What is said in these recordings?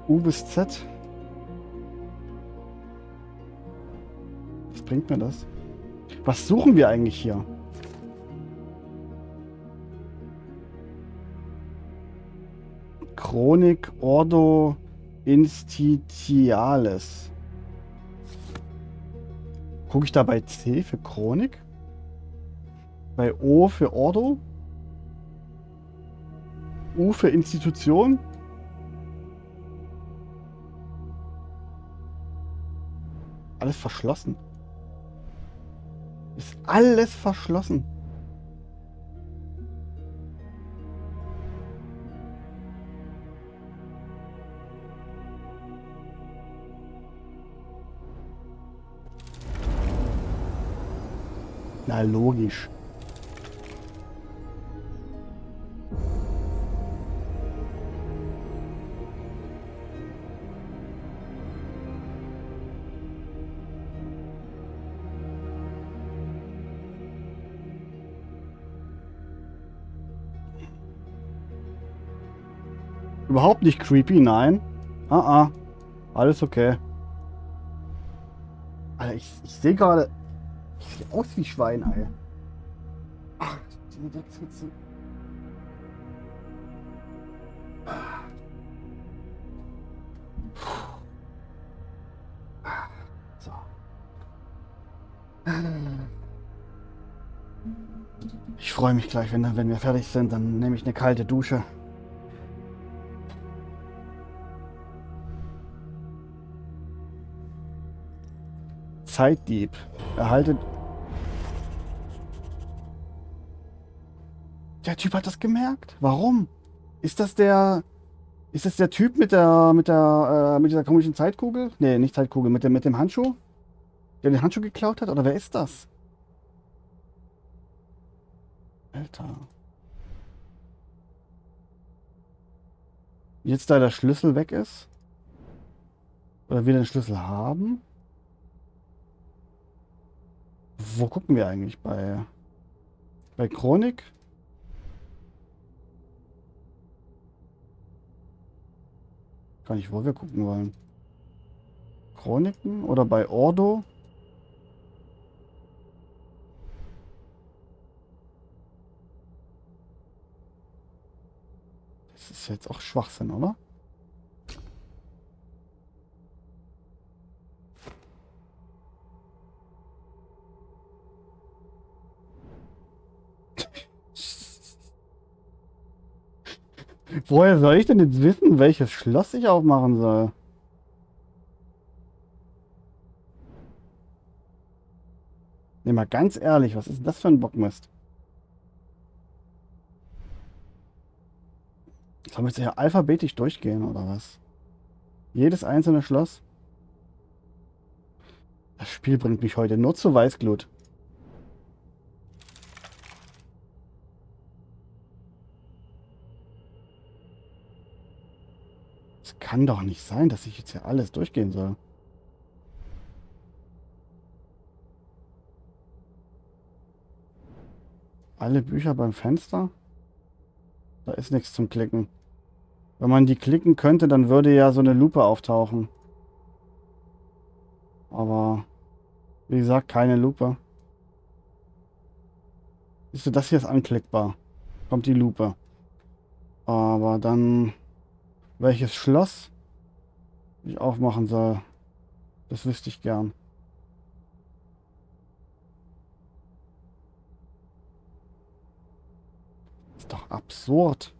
U bis Z. Was bringt mir das? Was suchen wir eigentlich hier? Chronik Ordo Institutionalis. Gucke ich da bei C für Chronik? Bei O für Ordo? U für Institution? Alles verschlossen. Ist alles verschlossen. Na, logisch. Überhaupt nicht creepy, nein. Alles okay. Alter, ich sehe gerade. Ich sehe aus wie Schwein, ey. Ach, die Deckshitze. So. Ich freue mich gleich, wenn wir fertig sind, dann nehme ich eine kalte Dusche. Zeitdieb. Erhaltet. Der Typ hat das gemerkt. Warum? Ist das der Typ mit dieser komischen Zeitkugel? Nee, nicht Zeitkugel, mit dem Handschuh? Der den Handschuh geklaut hat? Oder wer ist das? Alter. Jetzt da der Schlüssel weg ist? Oder wir den Schlüssel haben? Wo gucken wir eigentlich? Bei Chronik? Gar nicht, wo wir gucken wollen. Chroniken oder bei Ordo? Das ist jetzt auch Schwachsinn, oder? Woher soll ich denn jetzt wissen, welches Schloss ich aufmachen soll? Ne, mal ganz ehrlich, was ist denn das für ein Bockmist? Sollen wir jetzt hier alphabetisch durchgehen, oder was? Jedes einzelne Schloss? Das Spiel bringt mich heute nur zu Weißglut. Es kann doch nicht sein, dass ich jetzt hier alles durchgehen soll. Alle Bücher beim Fenster? Da ist nichts zum Klicken. Wenn man die klicken könnte, dann würde ja so eine Lupe auftauchen. Aber, wie gesagt, keine Lupe. Siehst du, das hier ist anklickbar. Kommt die Lupe. Aber dann, welches Schloss ich aufmachen soll, das wüsste ich gern. Ist doch absurd.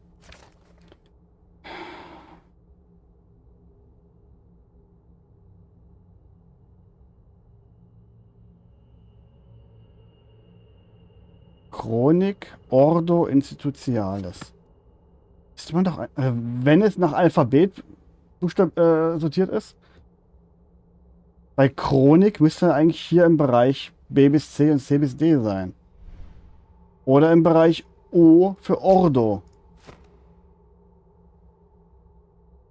Chronik Ordo Institutionalis. Ist man doch, wenn es nach Alphabet sortiert ist. Bei Chronik müsste eigentlich hier im Bereich B bis C und C bis D sein. Oder im Bereich O für Ordo.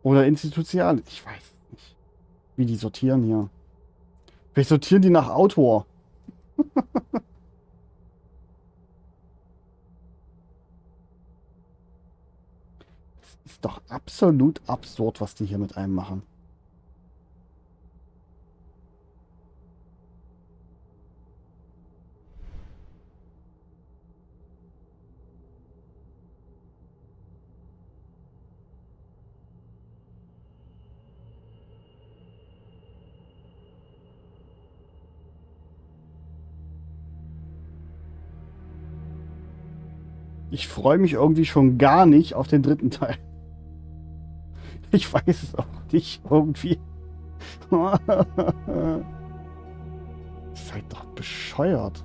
Oder Institutionalis. Ich weiß es nicht. Wie die sortieren hier. Vielleicht sortieren die nach Autor. ist doch absolut absurd, was die hier mit einem machen. Ich freue mich irgendwie schon gar nicht auf den dritten Teil. Ich weiß es auch nicht irgendwie. Seid doch bescheuert.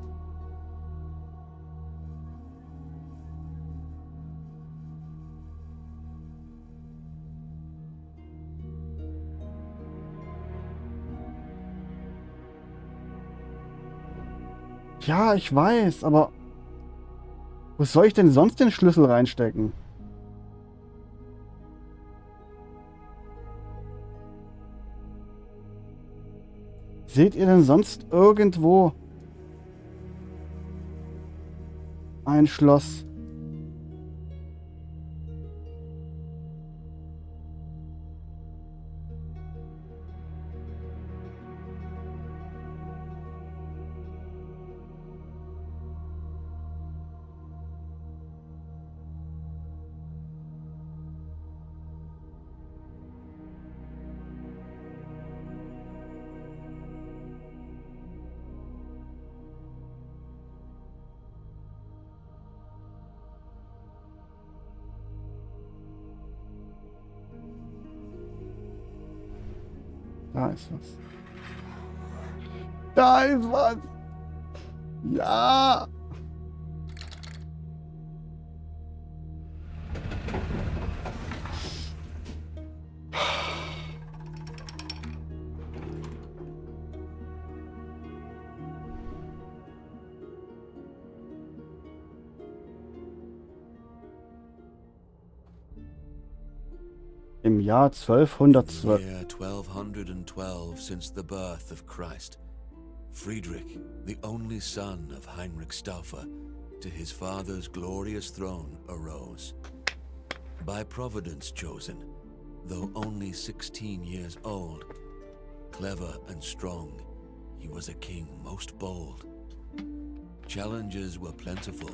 Ja, ich weiß, aber wo soll ich denn sonst den Schlüssel reinstecken? Seht ihr denn sonst irgendwo ein Schloss? Da ist was. Da ist was. Ja. Im Jahr 1212. Year 1212 since the birth of Christ, Friedrich, the only son of Heinrich Stauffer, to his father's glorious throne arose. By Providence chosen, though only 16 years old, clever and strong, he was a king most bold. Challenges were plentiful,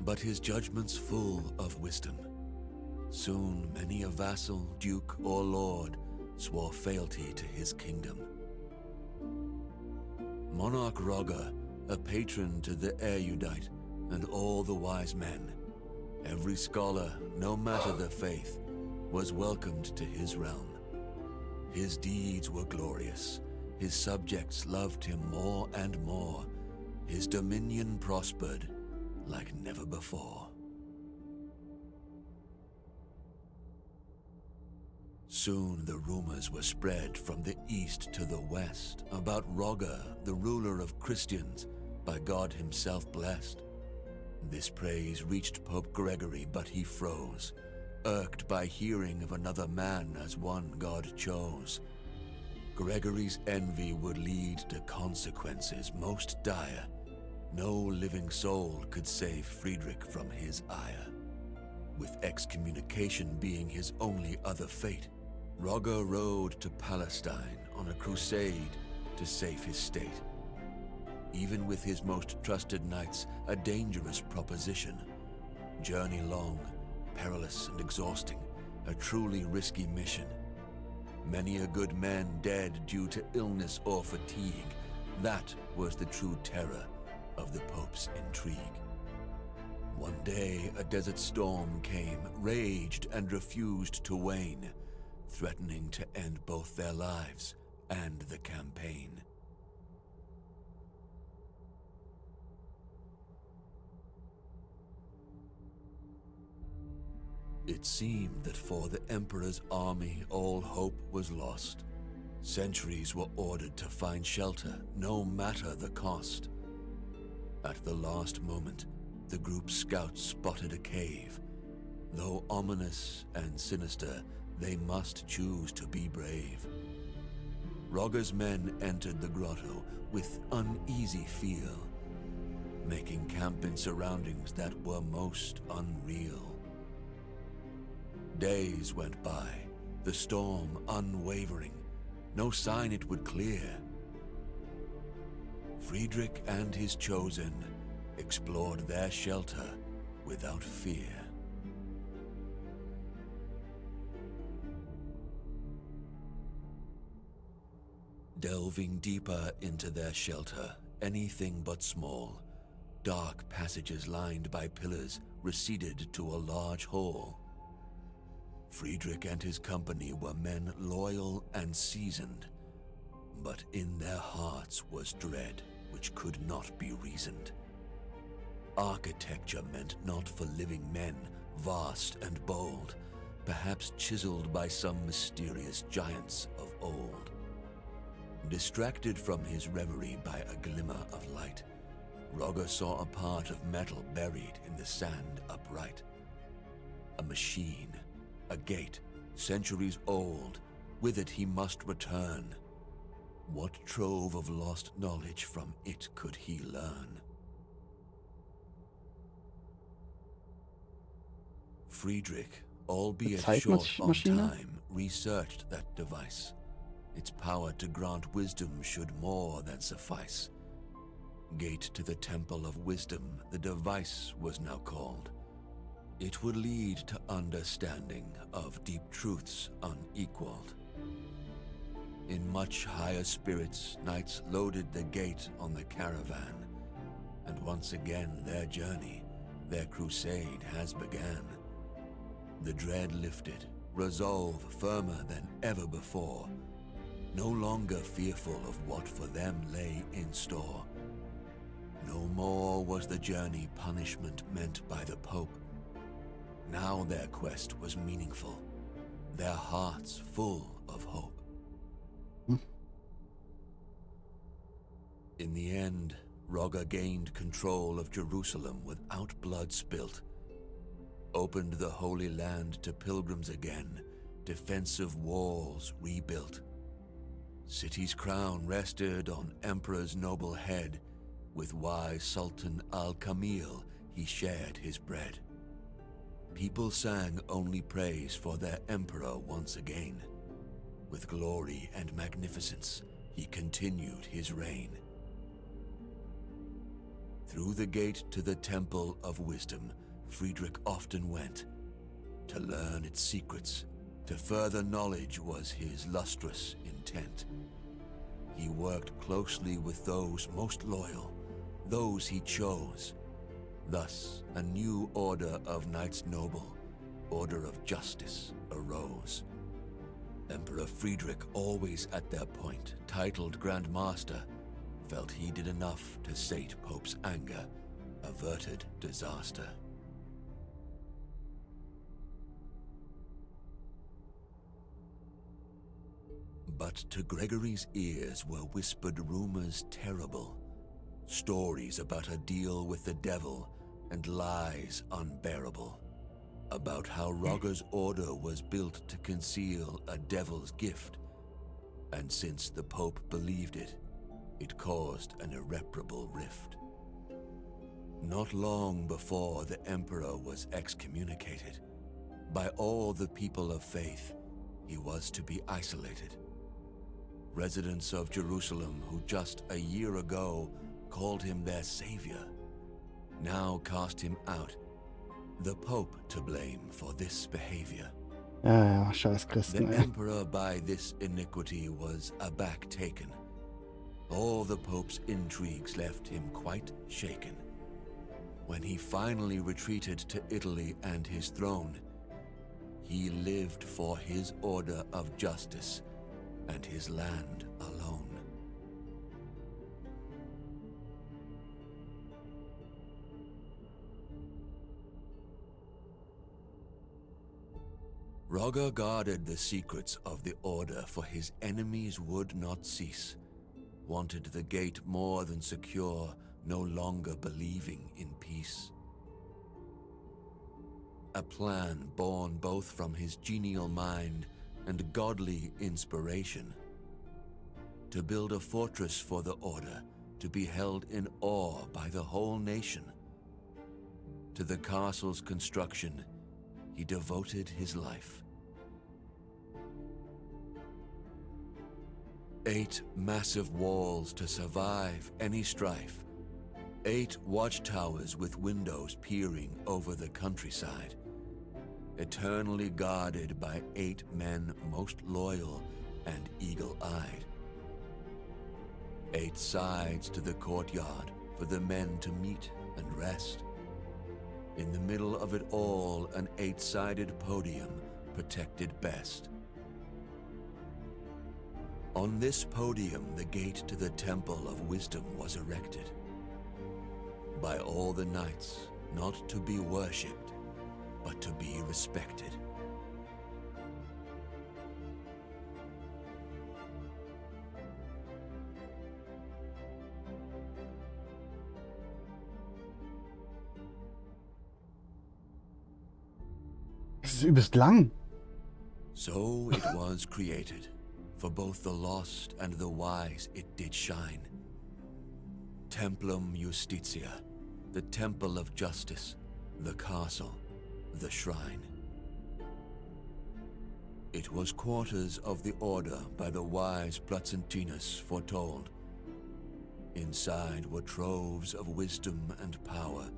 but his judgments full of wisdom. Soon many a vassal, duke, or lord swore fealty to his kingdom. Monarch Roger, a patron to the erudite and all the wise men, every scholar, no matter their faith, was welcomed to his realm. His deeds were glorious, his subjects loved him more and more, his dominion prospered like never before. Soon the rumors were spread from the east to the west about Roger, the ruler of Christians, by God himself blessed. This praise reached Pope Gregory, but he froze, irked by hearing of another man as one God chose. Gregory's envy would lead to consequences most dire. No living soul could save Friedrich from his ire. With excommunication being his only other fate, Roger rode to Palestine on a crusade to save his state. Even with his most trusted knights, a dangerous proposition. Journey long, perilous and exhausting, a truly risky mission. Many a good man dead due to illness or fatigue. That was the true terror of the Pope's intrigue. One day a desert storm came, raged and refused to wane, threatening to end both their lives and the campaign. It seemed that for the Emperor's army all hope was lost. Sentries were ordered to find shelter, no matter the cost. At the last moment, the group's scouts spotted a cave. Though ominous and sinister, they must choose to be brave. Roger's men entered the grotto with uneasy feel, making camp in surroundings that were most unreal. Days went by, the storm unwavering, no sign it would clear. Friedrich and his chosen explored their shelter without fear. Delving deeper into their shelter, anything but small, dark passages lined by pillars receded to a large hall. Friedrich and his company were men loyal and seasoned, but in their hearts was dread which could not be reasoned. Architecture meant not for living men, vast and bold, perhaps chiseled by some mysterious giants of old. Distracted from his reverie by a glimmer of light, Roger saw a part of metal buried in the sand upright. A machine, a gate, centuries old, with it he must return. What trove of lost knowledge from it could he learn? Friedrich, albeit short on time, researched that device. Its power to grant wisdom should more than suffice. Gate to the Temple of Wisdom, the device was now called. It would lead to understanding of deep truths unequaled. In much higher spirits, knights loaded the gate on the caravan, and once again their journey, their crusade has began. The dread lifted, resolve firmer than ever before, no longer fearful of what for them lay in store. No more was the journey punishment meant by the Pope. Now their quest was meaningful, their hearts full of hope. In the end, Roger gained control of Jerusalem without blood spilt, opened the Holy Land to pilgrims again, defensive walls rebuilt. City's crown rested on Emperor's noble head, with wise Sultan Al-Kamil he shared his bread. People sang only praise for their emperor once again. With glory and magnificence, he continued his reign. Through the gate to the Temple of Wisdom, Friedrich often went. To learn its secrets, to further knowledge was his lustrous intent. He worked closely with those most loyal, those he chose. Thus, a new order of Knights Noble, order of justice, arose. Emperor Friedrich, always at their point, titled Grand Master, felt he did enough to sate Pope's anger, averted disaster. But to Gregory's ears were whispered rumors terrible, stories about a deal with the devil and lies unbearable, about how Roger's order was built to conceal a devil's gift, and since the Pope believed it, it caused an irreparable rift. Not long before the Emperor was excommunicated, by all the people of faith, he was to be isolated. Residents of Jerusalem who just a year ago called him their savior, now cast him out, the Pope to blame for this behavior. Ja, scheiß Christen, The ey. Emperor by this iniquity was aback taken. All the Pope's intrigues left him quite shaken. When he finally retreated to Italy and his throne, he lived for his order of justice and his land alone. Roger guarded the secrets of the order, for his enemies would not cease. Wanted the gate more than secure, no longer believing in peace. A plan born both from his genial mind and godly inspiration. To build a fortress for the order, to be held in awe by the whole nation. To the castle's construction, he devoted his life. 8 massive walls to survive any strife. 8 watchtowers with windows peering over the countryside. Eternally guarded by 8 men most loyal and eagle-eyed. 8 sides to the courtyard for the men to meet and rest. In the middle of it all, an 8-sided podium protected best. On this podium, the gate to the Temple of Wisdom was erected. By all the knights, not to be worshipped, but to be respected. Das ist übelst lang. So it was created. For both the lost and the wise it did shine. Templum Justitia, the temple of justice, the castle, the shrine. It was quarters of the order by the wise Placentinus foretold. Inside were troves of wisdom and power,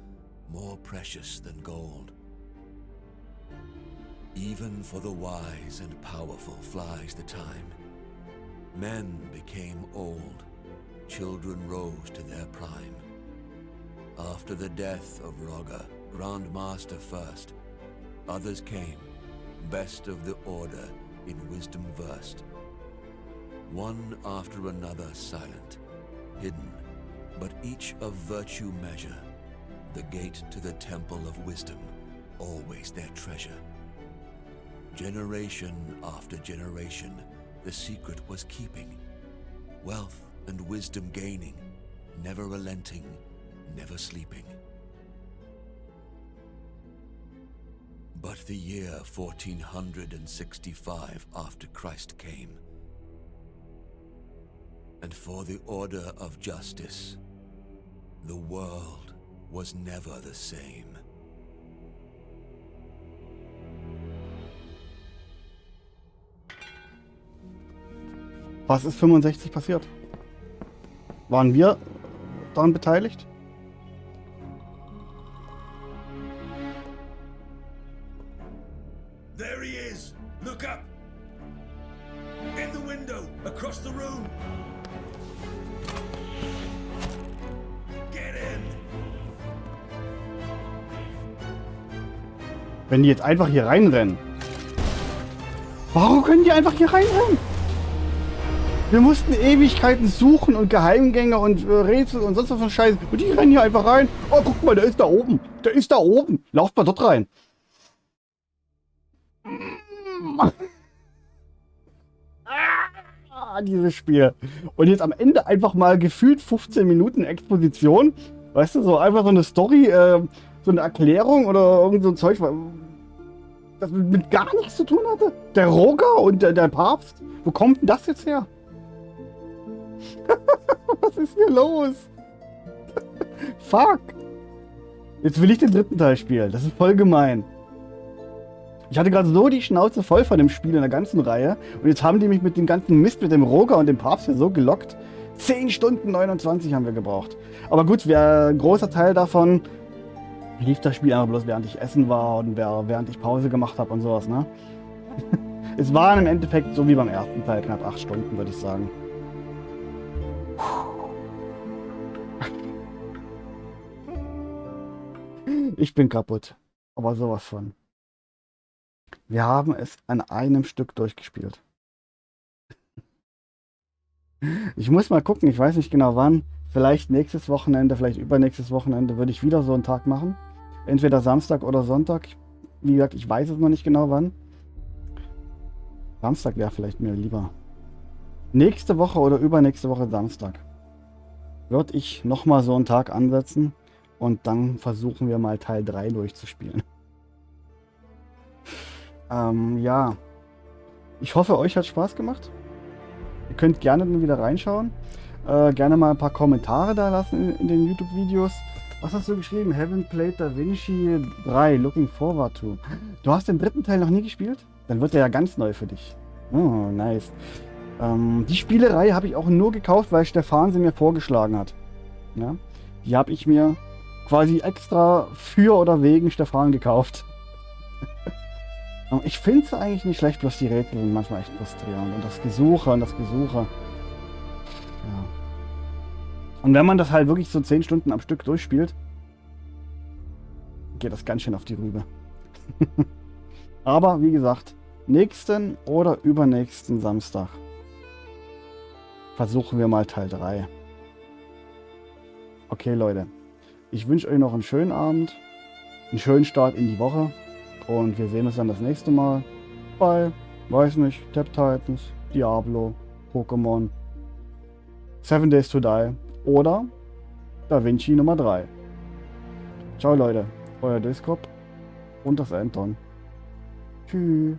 more precious than gold. Even for the wise and powerful flies the time. Men became old, children rose to their prime. After the death of Roger, Grand Master first, others came, best of the order, in wisdom versed. One after another silent, hidden, but each of virtue measure, the gate to the temple of wisdom, always their treasure. Generation after generation, the secret was keeping, wealth and wisdom gaining, never relenting, never sleeping. But the year 1465 after Christ came, and for the order of justice, the world was never the same. Was ist 65 passiert? Waren wir daran beteiligt? There he is! Look up! In the window, across the room! Get in! Wenn die jetzt einfach hier reinrennen. Warum können die einfach hier reinrennen? Wir mussten Ewigkeiten suchen und Geheimgänge und Rätsel und sonst was von Scheiße. Und die rennen hier einfach rein. Oh, guck mal, der ist da oben. Der ist da oben. Lauft mal dort rein. Dieses Spiel. Und jetzt am Ende einfach mal gefühlt 15 Minuten Exposition. Weißt du, so einfach so eine Story, so eine Erklärung oder irgend so ein Zeug, das mit gar nichts zu tun hatte. Der Roger und der Papst. Wo kommt denn das jetzt her? Was ist hier los? Fuck. Jetzt will ich den dritten Teil spielen. Das ist voll gemein. Ich hatte gerade so die Schnauze voll von dem Spiel in der ganzen Reihe. Und jetzt haben die mich mit dem ganzen Mist mit dem Roger und dem Papst hier so gelockt. 10 Stunden 29 haben wir gebraucht. Aber gut, ein großer Teil davon lief das Spiel einfach bloß, während ich essen war und während ich Pause gemacht habe und sowas, ne? Es waren im Endeffekt so wie beim ersten Teil knapp 8 Stunden, würde ich sagen. Ich bin kaputt. Aber sowas von. Wir haben es an einem Stück durchgespielt. Ich muss mal gucken, ich weiß nicht genau wann. Vielleicht nächstes Wochenende, vielleicht übernächstes Wochenende würde ich wieder so einen Tag machen. Entweder Samstag oder Sonntag. Wie gesagt, ich weiß es noch nicht genau wann. Samstag wäre vielleicht mir lieber. Nächste Woche oder übernächste Woche Samstag würde ich nochmal so einen Tag ansetzen und dann versuchen wir mal Teil 3 durchzuspielen. Ja. Ich hoffe, euch hat Spaß gemacht. Ihr könnt gerne dann wieder reinschauen. Gerne mal ein paar Kommentare da lassen in den YouTube-Videos. Was hast du geschrieben? Haven't played Davinci 3, looking forward to. Du hast den dritten Teil noch nie gespielt? Dann wird der ja ganz neu für dich. Oh, nice. Die Spielerei habe ich auch nur gekauft, weil Stefan sie mir vorgeschlagen hat. Ja? Die habe ich mir quasi extra für oder wegen Stefan gekauft. Ich finde es eigentlich nicht schlecht, bloß die Rätsel sind manchmal echt frustrierend. Und das Gesuche. Ja. Und wenn man das halt wirklich so 10 Stunden am Stück durchspielt, geht das ganz schön auf die Rübe. Aber wie gesagt, nächsten oder übernächsten Samstag versuchen wir mal Teil 3. Okay, Leute. Ich wünsche euch noch einen schönen Abend, einen schönen Start in die Woche und wir sehen uns dann das nächste Mal bei, weiß nicht, Tap Titans, Diablo, Pokémon, 7 Days to Die oder Davinci Nummer 3. Ciao Leute, euer Döskopp und das Anton. Tschüss.